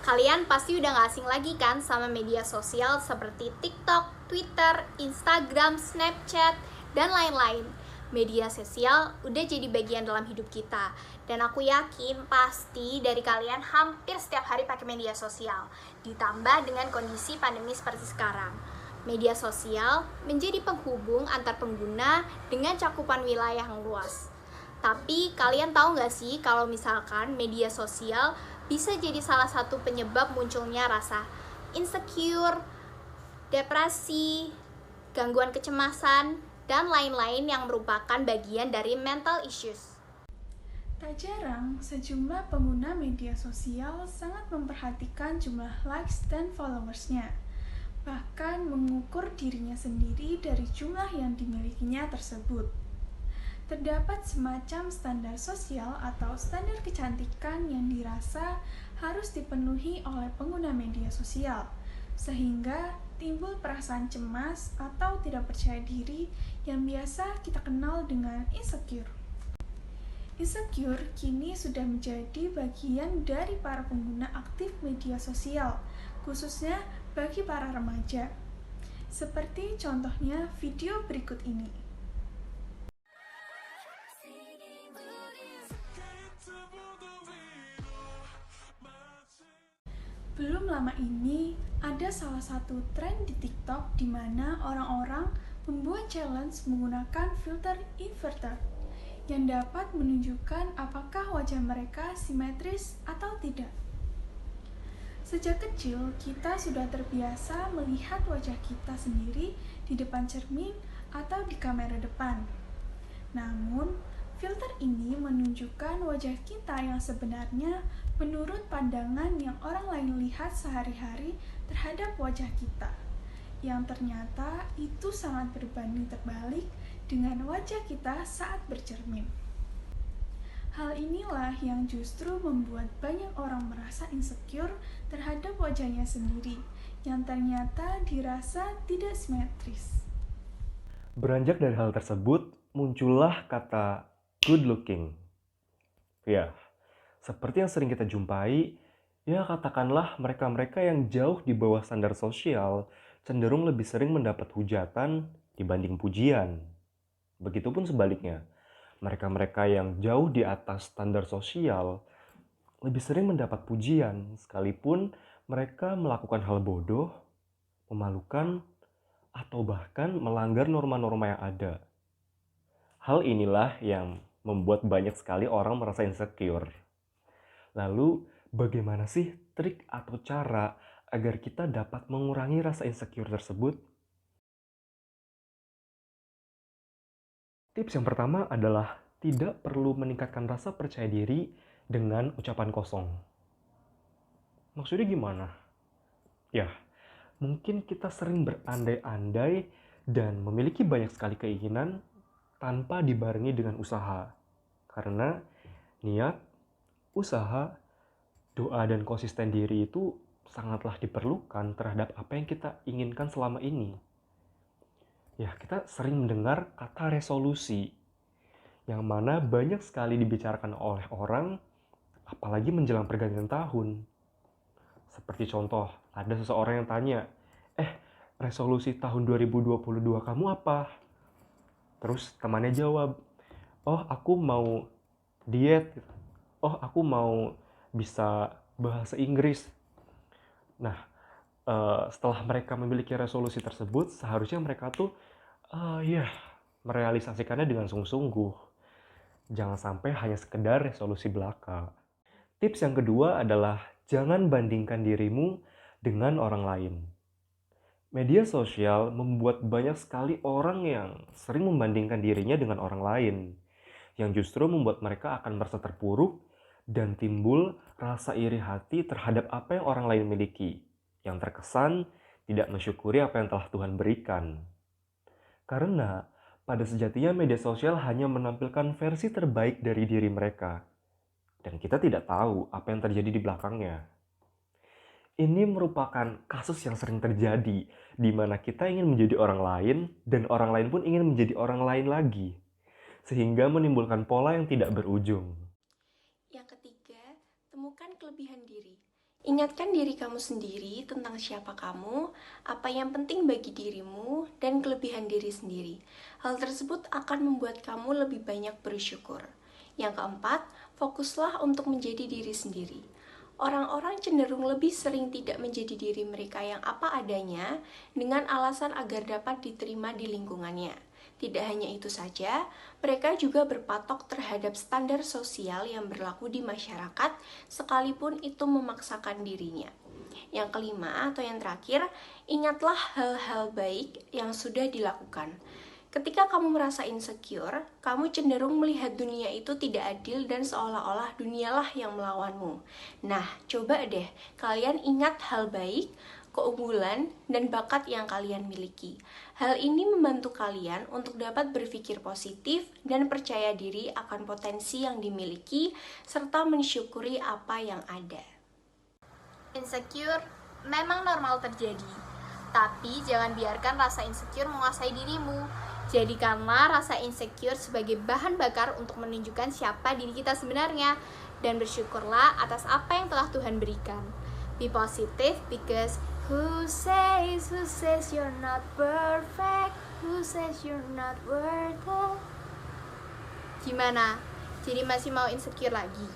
Kalian pasti udah gak asing lagi kan sama media sosial seperti TikTok, Twitter, Instagram, Snapchat, dan lain-lain. Media sosial udah jadi bagian dalam hidup kita. Dan aku yakin pasti dari kalian hampir setiap hari pakai media sosial. Ditambah dengan kondisi pandemi seperti sekarang. Media sosial menjadi penghubung antar pengguna dengan cakupan wilayah yang luas. Tapi kalian tahu nggak sih kalau misalkan media sosial bisa jadi salah satu penyebab munculnya rasa insecure, depresi, gangguan kecemasan, dan lain-lain yang merupakan bagian dari mental issues. Tak jarang, sejumlah pengguna media sosial sangat memperhatikan jumlah likes dan followersnya, bahkan mengukur dirinya sendiri dari jumlah yang dimilikinya tersebut. Terdapat semacam standar sosial atau standar kecantikan yang dirasa harus dipenuhi oleh pengguna media sosial, sehingga timbul perasaan cemas atau tidak percaya diri yang biasa kita kenal dengan insecure. Insecure kini sudah menjadi bagian dari para pengguna aktif media sosial, khususnya bagi para remaja. Seperti contohnya video berikut ini. Belum lama ini, ada salah satu tren di TikTok di mana orang-orang membuat challenge menggunakan filter inverted yang dapat menunjukkan apakah wajah mereka simetris atau tidak. Sejak kecil, kita sudah terbiasa melihat wajah kita sendiri di depan cermin atau di kamera depan. Namun, filter ini menunjukkan wajah kita yang sebenarnya menurut pandangan yang orang lain lihat sehari-hari terhadap wajah kita, yang ternyata itu sangat berbanding terbalik dengan wajah kita saat bercermin. Hal inilah yang justru membuat banyak orang merasa insecure terhadap wajahnya sendiri, yang ternyata dirasa tidak simetris. Beranjak dari hal tersebut, muncullah kata good looking. Ya, seperti yang sering kita jumpai, ya katakanlah mereka-mereka yang jauh di bawah standar sosial cenderung lebih sering mendapat hujatan dibanding pujian. Begitupun sebaliknya, mereka-mereka yang jauh di atas standar sosial lebih sering mendapat pujian sekalipun mereka melakukan hal bodoh, memalukan, atau bahkan melanggar norma-norma yang ada. Hal inilah yang membuat banyak sekali orang merasa insecure. Lalu, bagaimana sih trik atau cara agar kita dapat mengurangi rasa insecure tersebut? Tips yang pertama adalah tidak perlu meningkatkan rasa percaya diri dengan ucapan kosong. Maksudnya gimana? Ya, mungkin kita sering berandai-andai dan memiliki banyak sekali keinginan tanpa dibarengi dengan usaha. Karena niat, usaha, doa, dan konsisten diri itu sangatlah diperlukan terhadap apa yang kita inginkan selama ini. Ya, kita sering mendengar kata resolusi, yang mana banyak sekali dibicarakan oleh orang, apalagi menjelang pergantian tahun. Seperti contoh, ada seseorang yang tanya, resolusi tahun 2022 kamu apa? Terus temannya jawab, oh aku mau diet, oh aku mau bisa bahasa Inggris. Nah, setelah mereka memiliki resolusi tersebut, seharusnya mereka tuh merealisasikannya dengan sungguh-sungguh. Jangan sampai hanya sekedar resolusi belaka. Tips yang kedua adalah jangan bandingkan dirimu dengan orang lain. Media sosial membuat banyak sekali orang yang sering membandingkan dirinya dengan orang lain, yang justru membuat mereka akan merasa terpuruk dan timbul rasa iri hati terhadap apa yang orang lain miliki, yang terkesan tidak mensyukuri apa yang telah Tuhan berikan. Karena pada sejatinya media sosial hanya menampilkan versi terbaik dari diri mereka, dan kita tidak tahu apa yang terjadi di belakangnya. Ini merupakan kasus yang sering terjadi, di mana kita ingin menjadi orang lain, dan orang lain pun ingin menjadi orang lain lagi, sehingga menimbulkan pola yang tidak berujung. Yang ketiga, temukan kelebihan diri. Ingatkan diri kamu sendiri tentang siapa kamu, apa yang penting bagi dirimu, dan kelebihan diri sendiri. Hal tersebut akan membuat kamu lebih banyak bersyukur. Yang keempat, fokuslah untuk menjadi diri sendiri. Orang-orang cenderung lebih sering tidak menjadi diri mereka yang apa adanya dengan alasan agar dapat diterima di lingkungannya. Tidak hanya itu saja, mereka juga berpatok terhadap standar sosial yang berlaku di masyarakat, sekalipun itu memaksakan dirinya. Yang kelima atau yang terakhir, ingatlah hal-hal baik yang sudah dilakukan. Ketika kamu merasa insecure, kamu cenderung melihat dunia itu tidak adil dan seolah-olah dunialah yang melawanmu. Nah, coba deh kalian ingat hal baik, keunggulan, dan bakat yang kalian miliki. Hal ini membantu kalian untuk dapat berpikir positif dan percaya diri akan potensi yang dimiliki, serta mensyukuri apa yang ada. Insecure memang normal terjadi, tapi jangan biarkan rasa insecure menguasai dirimu. Jadikanlah rasa insecure sebagai bahan bakar untuk menunjukkan siapa diri kita sebenarnya, dan bersyukurlah atas apa yang telah Tuhan berikan. Be positive because who says you're not perfect? Who says you're not worth it? Gimana? Jadi masih mau insecure lagi?